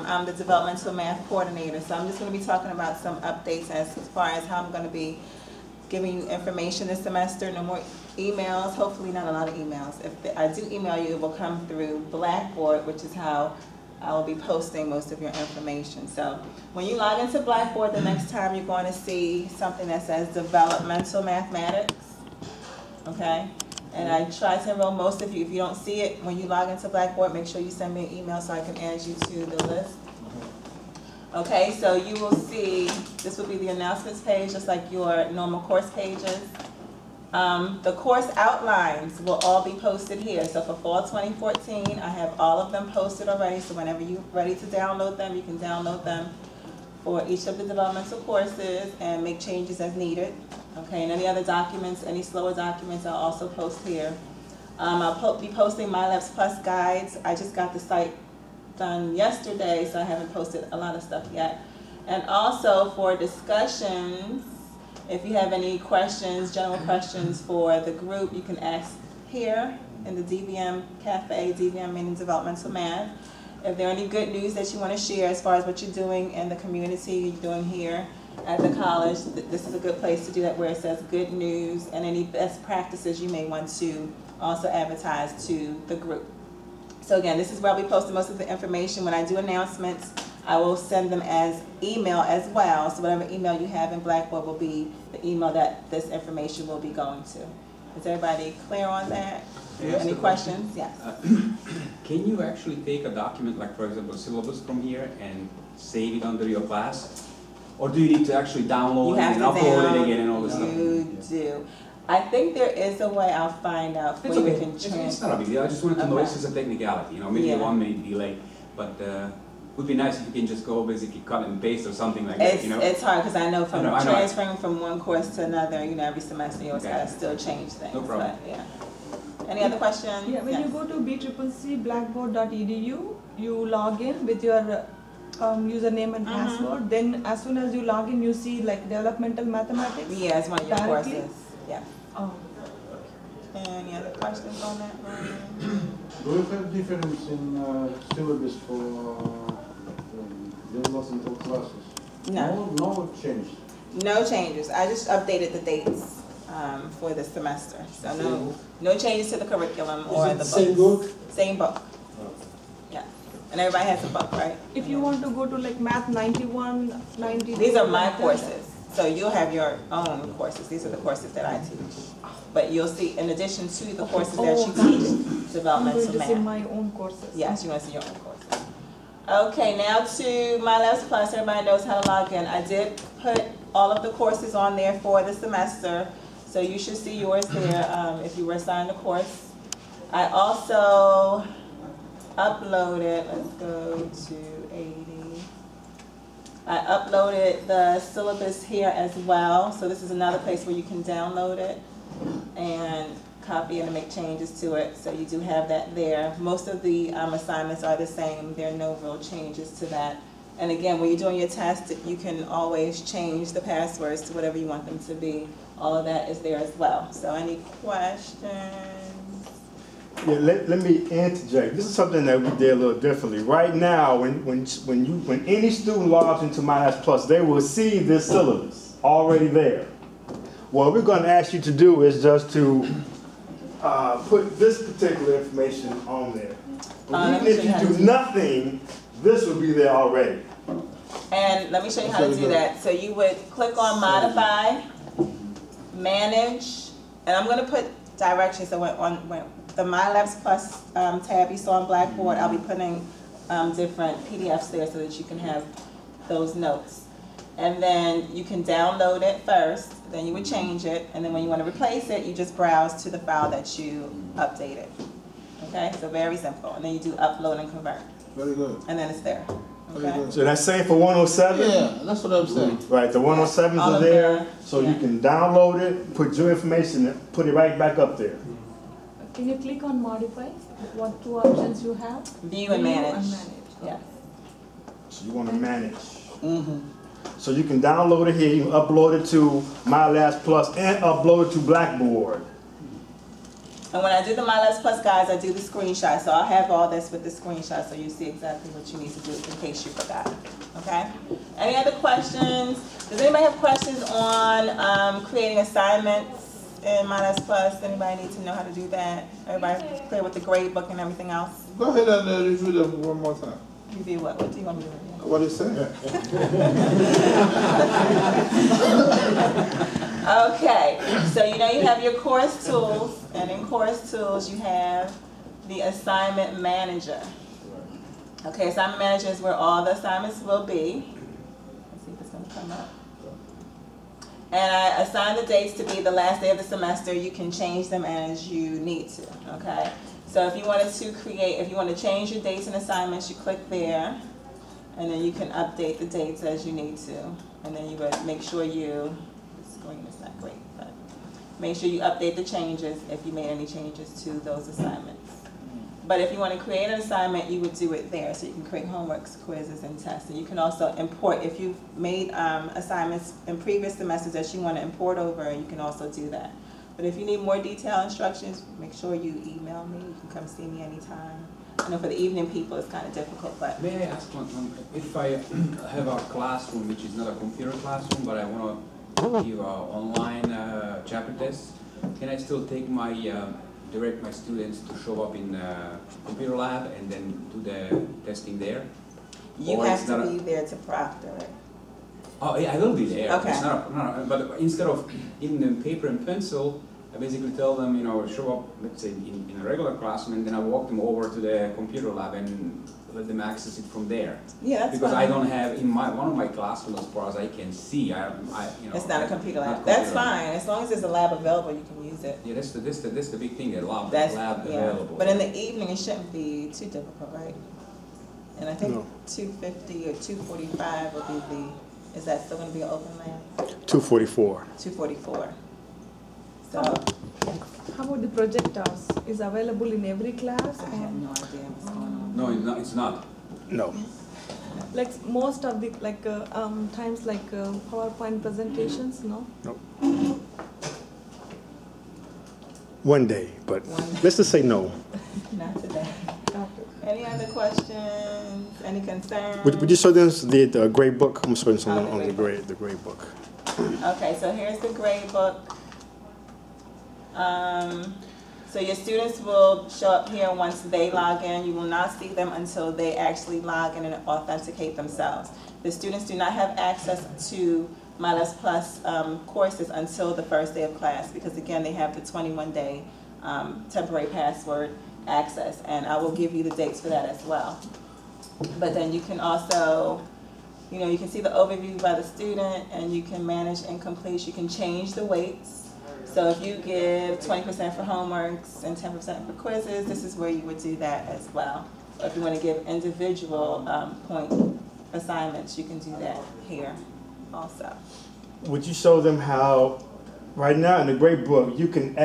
I'm the developmental math coordinator, so I'm just going to be talking about some updates as far as how I'm going to be giving you information this semester. No more emails, hopefully not a lot of emails. If I do email you, it will come through Blackboard, which is how I will be posting most of your information. So when you log into Blackboard the next time, you're going to see something that says developmental mathematics, okay? And I try to enroll most of you. If you don't see it when you log into Blackboard, make sure you send me an email so I can add you to the list. Okay, so you will see, this will be the announcements page, just like your normal course pages. The course outlines will all be posted here. So for fall 2014, I have all of them posted already. So whenever you're ready to download them, you can download them for each of the developmental courses and make changes as needed. Okay, and any other documents, any slower documents, I'll also post here. I'll be posting MyLabs Plus guides. I just got the site done yesterday, so I haven't posted a lot of stuff yet. And also for discussions, if you have any questions, general questions for the group, you can ask here in the DVM Cafe, DVM meaning Developmental Math. If there are any good news that you want to share as far as what you're doing in the community, you're doing here at the college, this is a good place to do that, where it says good news, and any best practices you may want to also advertise to the group. So again, this is where I'll be posting most of the information. When I do announcements, I will send them as email as well. So whatever email you have in Blackboard will be the email that this information will be going to. Is everybody clear on that? Yes, Any questions? Yes. Can you actually take a document, like for example, syllabus from here and save it under your class? Or do you need to actually download it and upload it again and all this stuff? You do. I think there is a way. I'll find out for It's you. okay. We can It's transfer. not a big deal. I just wanted to know Okay. this is a technicality. You know, maybe Yeah. one minute delay, but it would be nice if you can just go basically cut and paste or something like that. It's, You know. it's hard because I know from I know. transferring from one course to another, you know, every semester you always Okay. gotta still change things. No problem. But, yeah. Any other questions? Yeah, when Yes. you go to bccblackboard.edu, you log in with your username and password. Then as soon as you log in, you see like developmental mathematics. Yeah, it's one of your Directly? courses. Yeah. Oh. Any other questions on that, Ryan? Do you have difference in syllabus for developmental classes? No. No change. No changes. I just updated the dates for the semester. So no changes to the curriculum or the books. Same book? Same book. Yeah. And everybody has a book, right? If you want to go to like Math 91, 92. These are my courses. So you'll have your own courses. These are the courses that I teach. But you'll see, in addition to the courses that you teach, I'm developmental going to see math. my own courses. Yes, you want to see your own courses. Okay, now to MyLabs Plus. Everybody knows how to log in. I did put all of the courses on there for the semester, so you should see yours there if you were assigned a course. I also uploaded, let's go to 80. I uploaded the syllabus here as well, so this is another place where you can download it and copy it and make changes to it. So you do have that there. Most of the assignments are the same. There are no real changes to that. And again, when you're doing your test, you can always change the passwords to whatever you want them to be. All of that is there as well. So any questions? Yeah, let me interject. This is something that we did a little differently. Right now, when any student logs into MyLabs Plus, they will see this syllabus already there. What we're going to ask you to do is just to put this particular information on there. But even if you do nothing, this will be there already. And let me show you how to do that. So you would click on Modify, Manage, and I'm going to put directions. So when the MyLabs Plus tab you saw on Blackboard, I'll be putting different PDFs there so that you can have those notes. And then you can download it first, then you would change it, and then when you want to replace it, you just browse to the file that you updated. Okay, so very simple. And then you do upload and convert, Very good. and then it's there. Very Okay. good. So that's same for 107? Yeah, that's what I'm saying. Right, the 107s All are of there, the- so yeah. you can download it, put your information, and put it right back up there. Can you click on modify? What two options you have? View and manage. Yeah. So you want to manage. So you can download it here, you can upload it to MyLabs Plus, and upload it to Blackboard. And when I do the My Les Plus guys, I do the screenshot, so I'll have all this with the screenshot, so you see exactly what you need to do in case you forgot, okay? Any other questions? Does anybody have questions on creating assignments in My Les Plus? Anybody need to know how to do that? Everybody clear with the grade book and everything else? Go ahead and review them one more time. Review what? What do you want me to review? What is that? Okay, so you know you have your course tools, and in course tools you have the assignment manager. Okay, assignment manager is where all the assignments will be. Let's see if it's gonna come up. And I assign the dates to be the last day of the semester. You can change them as you need to, okay? So if you wanted to create, if you want to change your dates and assignments, you click there, and then you can update the dates as you need to. And then you would make sure you, the screen is not great, but make sure you update the changes if you made any changes to those assignments. But if you want to create an assignment, you would do it there. So you can create homeworks, quizzes, and tests. And you can also import, if you've made assignments in previous semesters that you want to import over, you can also do that. But if you need more detailed instructions, make sure you email me. You can come see me anytime. I know for the evening people, it's kind of difficult, but May I ask one, if I have a classroom which is not a computer classroom, but I want to give online chapter tests, can I still take my, direct my students to show up in computer lab and then do the testing there? you Or have it's to not a- be there to proctor it. Oh, yeah, I will be there. Okay. It's not, but instead of in the paper and pencil, I basically tell them, you know, show up, let's say, in a regular classroom, and then I walk them over to the computer lab and let them access it from there. Yeah, that's Because fine. I don't have, in one of my classrooms, as far as I can see, you know. It's not a computer not lab. That's computer lab. fine. As long as there's a lab available, you can use it. Yeah, that's the big thing, the lab That's, lab yeah. available. But in the evening, it shouldn't be too difficult, right? And I think No. 250 or 245 will be the, is that still gonna be an open lab? 244. 244. So, How about the projectors? Is available in every class? I have no idea what's going on. No, it's not. No. Like most of the times like PowerPoint presentations, no? No. One day, but One day. let's just say no. Not today. Any other questions? Any concerns? Would you show them the grade book? I'm showing someone Oh, on the the grade book. Okay, so here's the grade book. So your students will show up here once they log in. You will not see them until they actually log in and authenticate themselves. The students do not have access to My Les Plus courses until the first day of class because again, they have the 21-day temporary password access, and I will give you the dates for that as well. But then you can also, you know, you can see the overview by the student and you can manage incompletes. You can change the weights. So if you give 20% for homeworks and 10% for quizzes, this is where you would do that as well. Or if you want to give individual point assignments, you can do that here also. Would you show them how, right now in the grade book, you can add